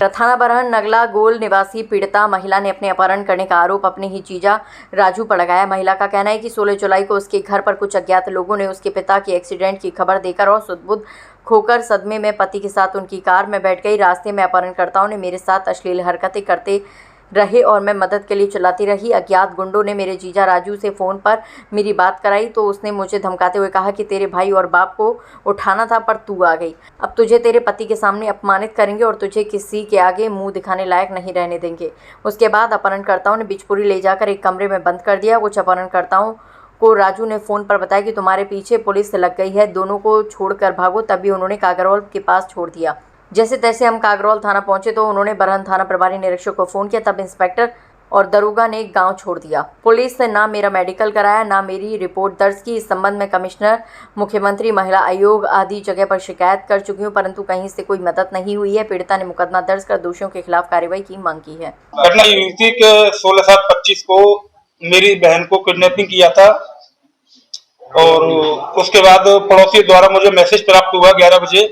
थाना बरहन नगला गोल निवासी पीड़िता महिला ने अपने अपहरण करने का आरोप अपने ही जीजा राजू पर लगाया। महिला का कहना है कि 16 जुलाई को उसके घर पर कुछ अज्ञात लोगों ने उसके पिता के एक्सीडेंट की खबर देकर और सुध-बुध खोकर सदमे में पति के साथ उनकी कार में बैठ गई। रास्ते में अपहरणकर्ताओं ने मेरे साथ अश्लील हरकतें करते रहे और मैं मदद के लिए चिल्लाती रही। अज्ञात गुंडों ने मेरे जीजा राजू से फ़ोन पर मेरी बात कराई तो उसने मुझे धमकाते हुए कहा कि तेरे भाई और बाप को उठाना था पर तू आ गई। अब तुझे तेरे पति के सामने अपमानित करेंगे और तुझे किसी के आगे मुंह दिखाने लायक नहीं रहने देंगे। उसके बाद अपहरणकर्ताओं ने बिचपुरी ले जाकर एक कमरे में बंद कर दिया। कुछ अपहरणकर्ताओं को राजू ने फ़ोन पर बताया कि तुम्हारे पीछे पुलिस लग गई है, दोनों को छोड़कर भागो। तभी उन्होंने कागरौल के पास छोड़ दिया। जैसे तैसे हम कागरौल थाना पहुंचे तो उन्होंने बरहन थाना प्रभारी निरीक्षक को फ़ोन किया। तब इंस्पेक्टर और दरोगा ने गांव छोड़ दिया। पुलिस ने ना मेरा मेडिकल कराया, ना मेरी रिपोर्ट दर्ज की। इस संबंध में कमिश्नर, मुख्यमंत्री, महिला आयोग आदि जगह पर शिकायत कर चुकी हूँ, परंतु कहीं से कोई मदद नहीं हुई है। पीड़िता ने मुकदमा दर्ज कर दोषियों के खिलाफ कार्रवाई की मांग की है। घटना ये हुई थी कि 16/7/25 को मेरी बहन को किडनैपिंग किया था और उसके बाद पड़ोसी द्वारा मुझे मैसेज प्राप्त हुआ 11 बजे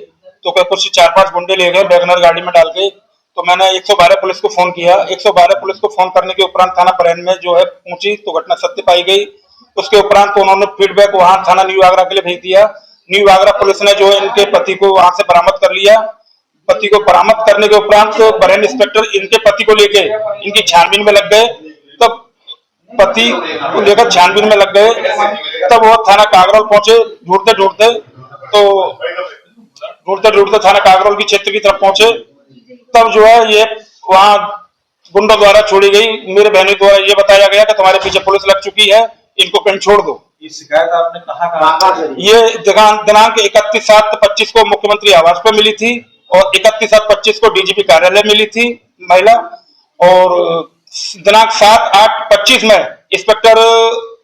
तो कुछ 4-5 गुंडे ले गए वैगनर गाड़ी में डाल के। तो मैंने 112 पुलिस को फोन किया। 112 पुलिस को फोन करने के उपरांत थाना बरहन में जो है पहुंची तो घटना सत्य पाई गई। उसके उपरांत तो उन्होंने फीडबैक वहां थाना न्यू आगरा के लिए भेज दिया। न्यू आगरा पुलिस ने जो है इनके पति को वहां से बरामद कर लिया। पति को बरामद करने के उपरांत बरहन इंस्पेक्टर इनके पति को लेके इनकी छानबीन में लग गए। तब पति को लेकर छानबीन में लग गए। तब वो थाना कागरौल पहुंचे। ढूंढते थाना कागरौल की क्षेत्र की तरफ पहुंचे। तब जो है ये वहां गुंडों द्वारा छोड़ी गई। मेरे बहनों द्वारा ये बताया गया कि तुम्हारे पीछे पुलिस लग चुकी है, इनको कहीं छोड़ दो। ये शिकायत आपने कहाँ ये दिनांक 31/7/25 को मुख्यमंत्री आवास पर मिली थी और 31/7/25 को डीजीपी कार्यालय मिली थी महिला, और दिनांक 7/8/25 में इंस्पेक्टर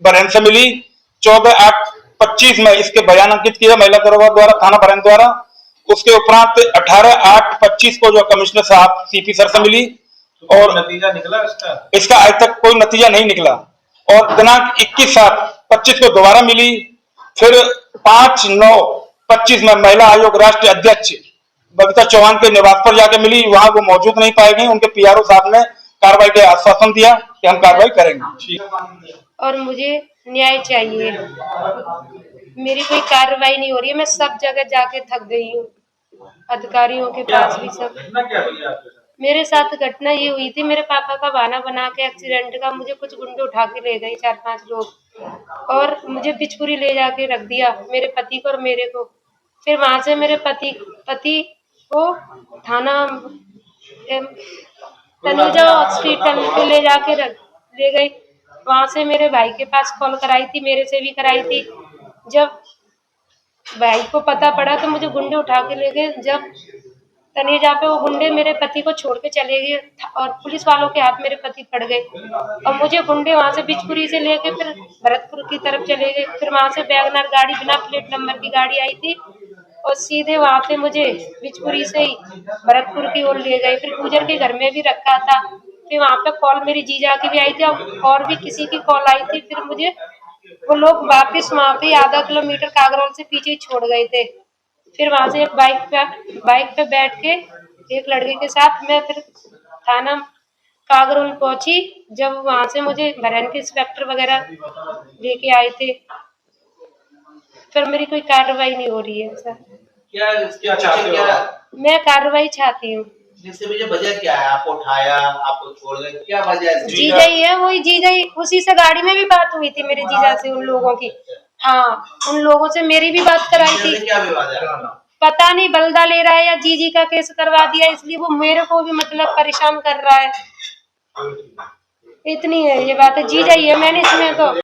बरहन से मिली। 14/8/25 में इसके बयान अंकित किया महिला दरोगा द्वारा, थाना बरहन द्वारा। उसके उपरांत 18/8/25 को जो कमिश्नर साहब सीपी सर से मिली और नतीजा निकला इसका आज तक कोई नतीजा नहीं निकला। और दिनांक 21/7/25 को दोबारा मिली। फिर 5/9/25 में महिला आयोग राष्ट्रीय अध्यक्ष बबीता चौहान के निवास पर जाके मिली। वहां वो मौजूद नहीं पाए गए। उनके पीआरओ साहब ने कार्रवाई का आश्वासन दिया कि हम कार्रवाई करेंगे और मुझे न्याय चाहिए। मेरी कोई कार्रवाई नहीं हो रही है। मैं सब जगह जाके थक गई हूँ, अधिकारियों के पास भी सब। मेरे साथ घटना ये हुई थी, मेरे पापा का बहाना बना के एक्सीडेंट का मुझे कुछ गुंडे उठा के ले गए 4-5 लोग और मुझे बिचपुरी ले जाके रख दिया, मेरे पति को और मेरे को। फिर वहां से मेरे पति को थाना तनुजा हॉस्पिटल पे ले जाके ले गई। वहां से मेरे भाई के पास कॉल कराई थी, मेरे से भी कराई थी। जब भाई को पता पड़ा तो मुझे गुंडे उठा के ले गए। जब तनेजा पे वो गुंडे मेरे पति को छोड़ के चले गए और पुलिस वालों के हाथ मेरे पति पड़ गए और मुझे गुंडे वहां से बिचपुरी से लेके फिर भरतपुर की तरफ चले गए। फिर वहां से वैगनर गाड़ी, बिना प्लेट नंबर की गाड़ी आई थी और सीधे वहां से मुझे बिचपुरी से ही भरतपुर की ओर ले गए। फिर गुजर के घर में भी रखा था। फिर वहां पे कॉल मेरी जीजा की भी आई थी और भी किसी की कॉल आई थी। फिर मुझे वो लोग वापस वहां पे आधा किलोमीटर कागरौल से पीछे छोड़ गए थे। फिर वहां से एक बाइक पे बैठ के एक लड़के के साथ मैं फिर थाना कागरौल पहुंची। जब वहां से मुझे बरहन के इंस्पेक्टर वगैरह लेके आए थे, फिर मेरी कोई कार्रवाई नहीं हो रही है सर। क्या चाहते हो? मैं कार्रवाई चाहती हूँ। जिससे मुझे वजह क्या है, आपको उठाया, आपको छोड़ गए, क्या वजह है? जीजा ही है, वही जीजा ही। उसी से गाड़ी में भी बात हुई थी मेरे जीजा से, उन लोगों की। हाँ, उन लोगों से मेरी भी बात कराई थी। क्या विवाद है? पता नहीं बलदा ले रहा है या जीजी का केस करवा दिया, इसलिए वो मेरे को भी मतलब परेशान कर रहा है। इतनी है ये बात है। जीजा ही है, मैंने इसमें तो